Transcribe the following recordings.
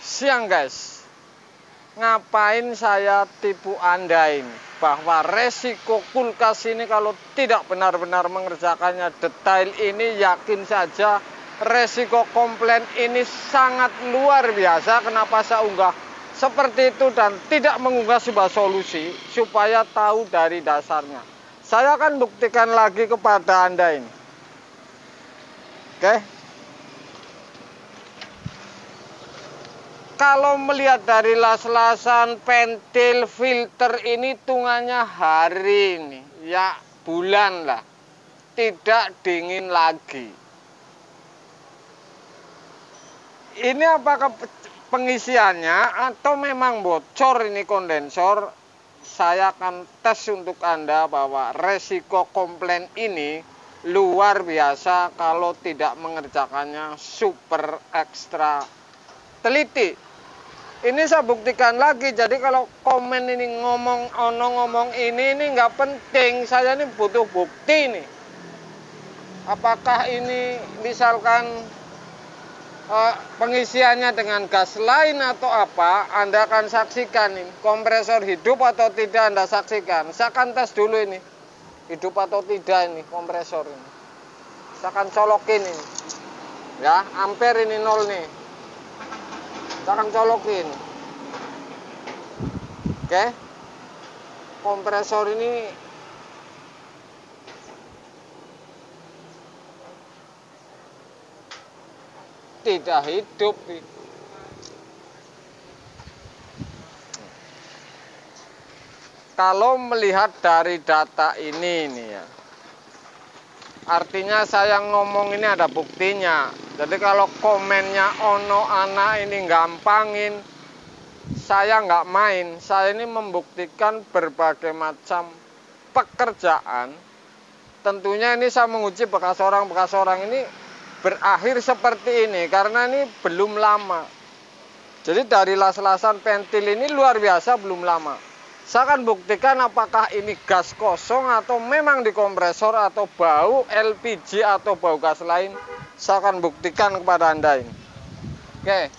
Siang guys, ngapain saya tipu Anda ini bahwa resiko kulkas ini kalau tidak benar-benar mengerjakannya detail ini, yakin saja resiko komplain ini sangat luar biasa. Kenapa saya unggah seperti itu dan tidak mengunggah sebuah solusi supaya tahu dari dasarnya? Saya akan buktikan lagi kepada Anda ini. Oke. Kalau melihat dari las-lasan pentil filter ini hitungannya hari ini, ya bulan lah, tidak dingin lagi. Ini apakah pengisiannya atau memang bocor ini kondensor? Saya akan tes untuk Anda bahwa resiko komplain ini luar biasa kalau tidak mengerjakannya super ekstra teliti. Ini saya buktikan lagi. Jadi kalau komen ini ngomong ini nggak penting. Saya ini butuh bukti nih. Apakah ini misalkan pengisiannya dengan gas lain atau apa? Anda akan saksikan ini. Kompresor hidup atau tidak Anda saksikan. Saya akan tes dulu ini. Hidup atau tidak ini kompresor ini. Saya akan colokin ini. Ya, ampere ini 0 nih. Saya akan colokin. Oke. Kompresor ini tidak hidup. Kalau melihat dari data ini nih ya. Artinya saya ngomong ini ada buktinya. Jadi kalau komennya ono anak ini gampangin, saya nggak main. Saya ini membuktikan berbagai macam pekerjaan. Tentunya ini saya menguji bekas orang ini berakhir seperti ini karena ini belum lama. Jadi dari las-lasan pentil ini luar biasa belum lama. Saya akan buktikan apakah ini gas kosong atau memang di kompresor atau bau LPG atau bau gas lain. Saya akan buktikan kepada Anda ini. Oke.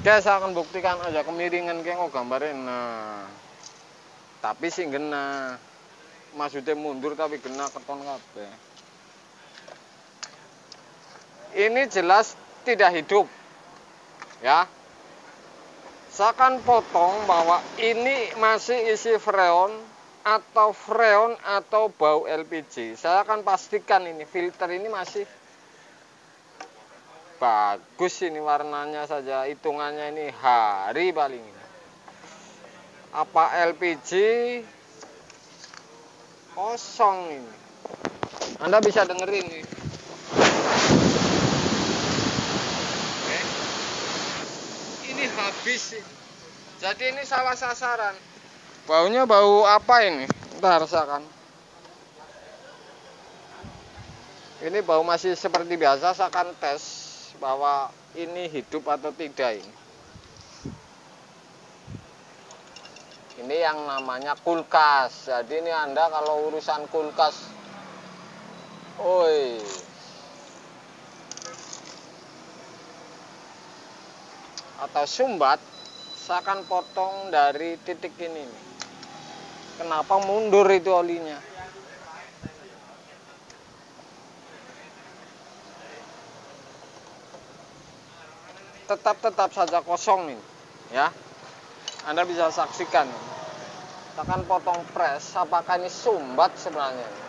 Saya akan buktikan aja kemiringan kayak gambarin. Nah. Tapi sih kena. Maksudnya mundur tapi kena keton kabeh. Ini jelas tidak hidup. Ya. Saya akan potong bahwa ini masih isi freon atau bau LPG. Saya akan pastikan ini filter ini masih bagus, ini warnanya saja hitungannya ini hari paling. Apa LPG kosong ini? Anda bisa dengerin nih. Habis sih. Jadi ini salah sasaran. Baunya bau apa ini? Kita rasakan. Ini bau masih seperti biasa. Saya akan tes bahwa ini hidup atau tidak ini. Ini yang namanya kulkas. Jadi ini Anda kalau urusan kulkas, oi, atau sumbat, saya akan potong dari titik ini. Kenapa mundur itu olinya? Tetap saja kosong nih, ya. Anda bisa saksikan. Saya akan potong press. Apakah ini sumbat sebenarnya?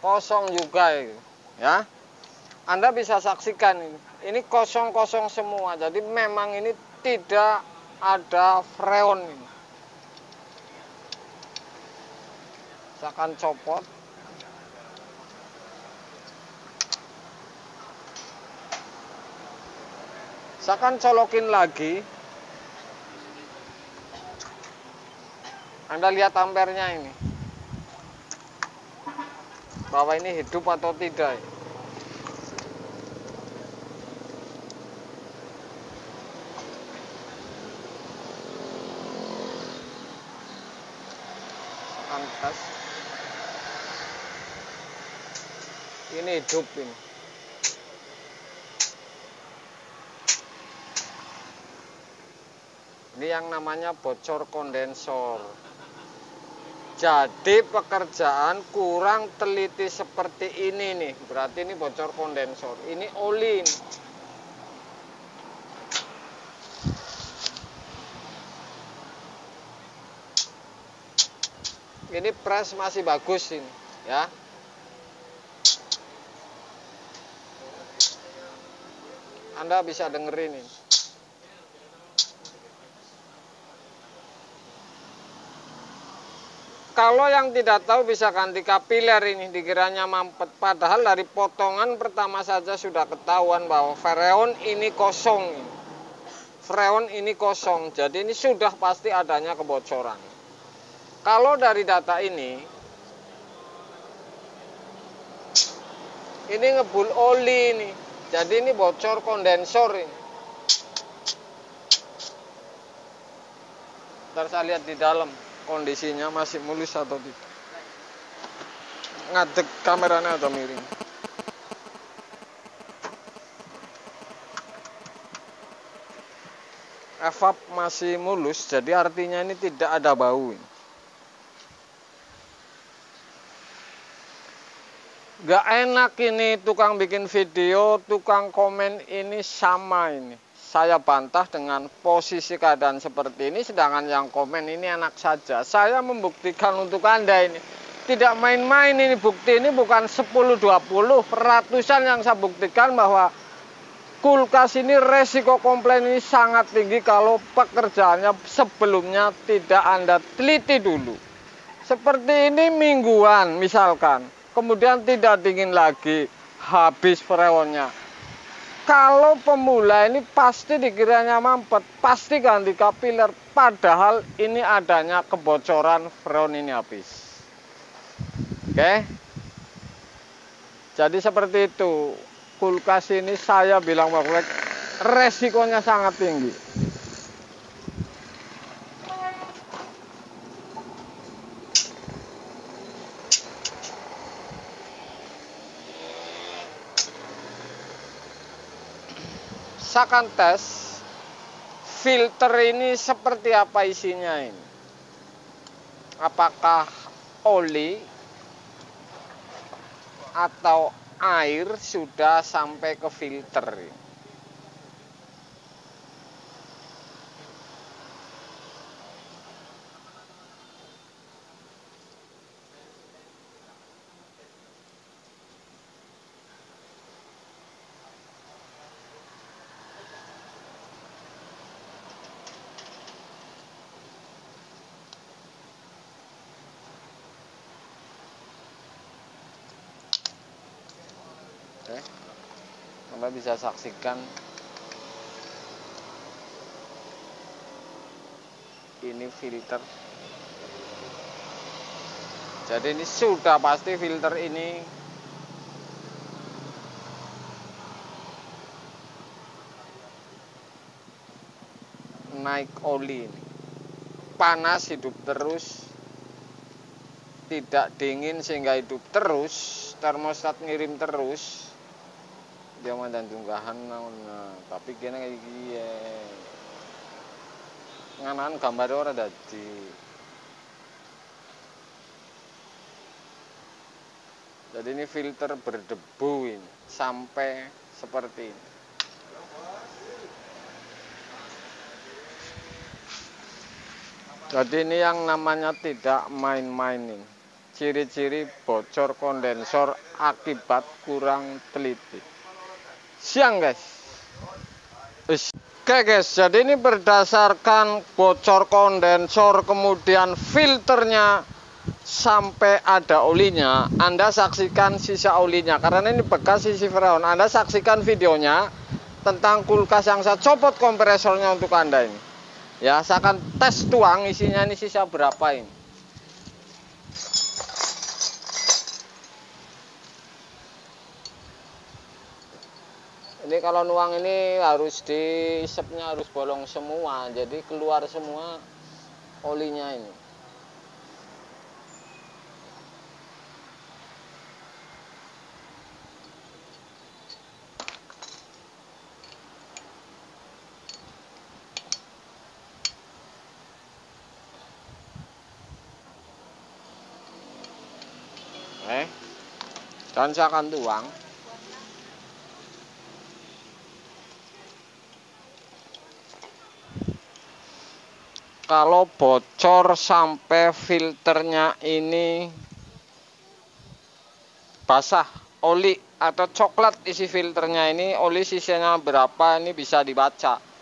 Kosong juga itu, ya. Anda bisa saksikan ini kosong semua. Jadi memang ini tidak ada freon ini. Saya akan copot. Saya akan colokin lagi. Anda lihat ampernya ini. bahwa ini hidup atau tidak. tes. Ini hidup ini. Ini yang namanya bocor kondensor. Jadi pekerjaan kurang teliti seperti ini nih, berarti ini bocor kondensor. Ini oli ini. Ini press masih bagus ini, ya. Anda bisa dengerin ini. Kalau yang tidak tahu bisa ganti kapiler ini, dikiranya mampet. Padahal dari potongan pertama saja sudah ketahuan bahwa freon ini kosong. Freon ini kosong, jadi ini sudah pasti adanya kebocoran. Kalau dari data ini ngebul oli ini. Jadi ini bocor kondensor ini. Ntar saya lihat di dalam kondisinya masih mulus atau tidak. Ngadeg kameranya atau miring. Evap masih mulus, jadi artinya ini tidak ada bau ini. Gak enak ini tukang bikin video, tukang komen ini sama ini. Saya bantah dengan posisi keadaan seperti ini, sedangkan yang komen ini enak saja. Saya membuktikan untuk Anda ini. Tidak main-main ini, bukti ini bukan 10-20, ratusan yang saya buktikan bahwa kulkas ini resiko komplain ini sangat tinggi kalau pekerjaannya sebelumnya tidak Anda teliti dulu. Seperti ini mingguan misalkan. Kemudian tidak dingin lagi, habis freonnya. Kalau pemula ini pasti dikiranya mampet, pasti ganti kapiler. Padahal ini adanya kebocoran freon ini habis. Oke? Jadi seperti itu. Kulkas ini saya bilang bahwa resikonya sangat tinggi. Saya akan tes filter ini seperti apa isinya ini. Apakah oli atau air sudah sampai ke filter ini. Oke, Anda bisa saksikan ini filter. Jadi ini sudah pasti filter ini naik oli ini. Panas hidup terus, tidak dingin sehingga hidup terus, termostat ngirim terus. Dia mandan tunggahan nah, tapi kene kayak gini nganan gambar ora dadi. Jadi ini filter berdebu ini sampai seperti ini. Jadi ini yang namanya tidak main-main ini. Ciri-ciri bocor kondensor akibat kurang teliti. Siang guys. Oke guys, jadi ini berdasarkan bocor kondensor kemudian filternya sampai ada olinya. Anda saksikan sisa olinya karena ini bekas isi freon. Anda saksikan videonya tentang kulkas yang saya copot kompresornya untuk Anda ini. Ya, saya akan tes tuang isinya ini sisa berapa ini. Ini kalau nuang ini harus diisepnya harus bolong semua, jadi keluar semua olinya ini. Dan saya akan tuang. Kalau bocor sampai filternya ini basah, oli atau coklat isi filternya ini, oli sisanya berapa ini bisa dibaca.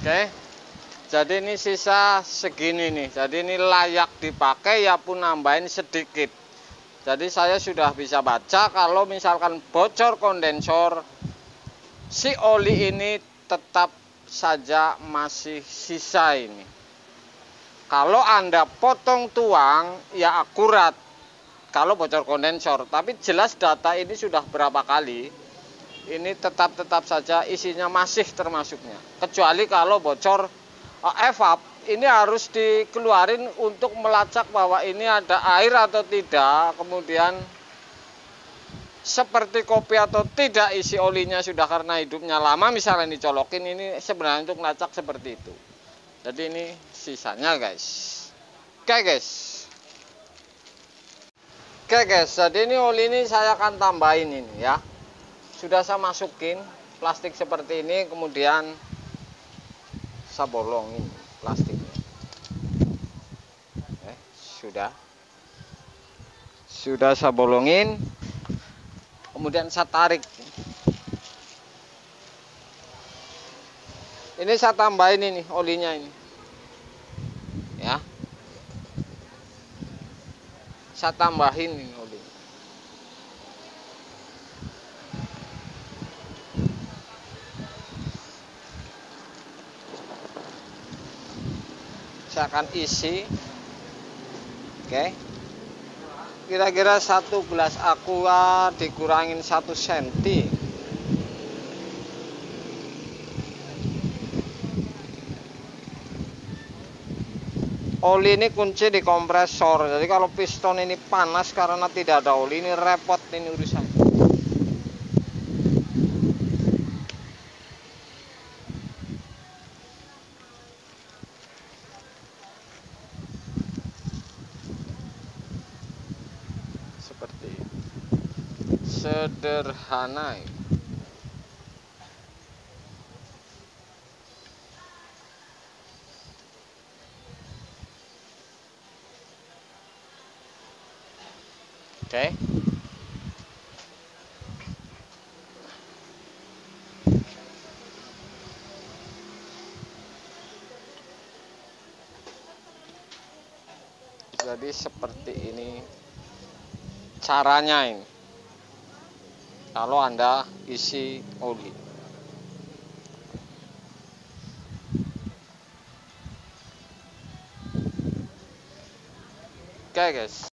Oke, jadi ini sisa segini nih. Jadi ini layak dipakai ya pun nambahin sedikit. Jadi saya sudah bisa baca kalau misalkan bocor kondensor, si oli ini tetap saja masih sisa ini. Kalau Anda potong tuang ya akurat kalau bocor kondensor. Tapi jelas data ini sudah berapa kali. Ini tetap saja isinya masih termasuknya. Kecuali kalau bocor evap, ini harus dikeluarin untuk melacak bahwa ini ada air atau tidak. Kemudian seperti kopi atau tidak isi olinya sudah karena hidupnya lama, misalnya dicolokin, ini sebenarnya untuk melacak seperti itu. Jadi ini sisanya guys. Oke guys, jadi ini oli ini saya akan tambahin ini ya. Sudah saya masukin plastik seperti ini, kemudian saya bolongin plastiknya. Sudah saya bolongin, kemudian saya tarik. Ini saya tambahin ini olinya ini, ya. Saya tambahin ini oli. Saya akan isi. Oke. Kira-kira 1 gelas aqua dikurangin 1 cm. Oli ini kunci di kompresor. Jadi kalau piston ini panas karena tidak ada oli, ini repot ini urusan. Seperti sederhana. Oke. Jadi seperti ini caranya ini. Kalau Anda isi oli. Oke guys.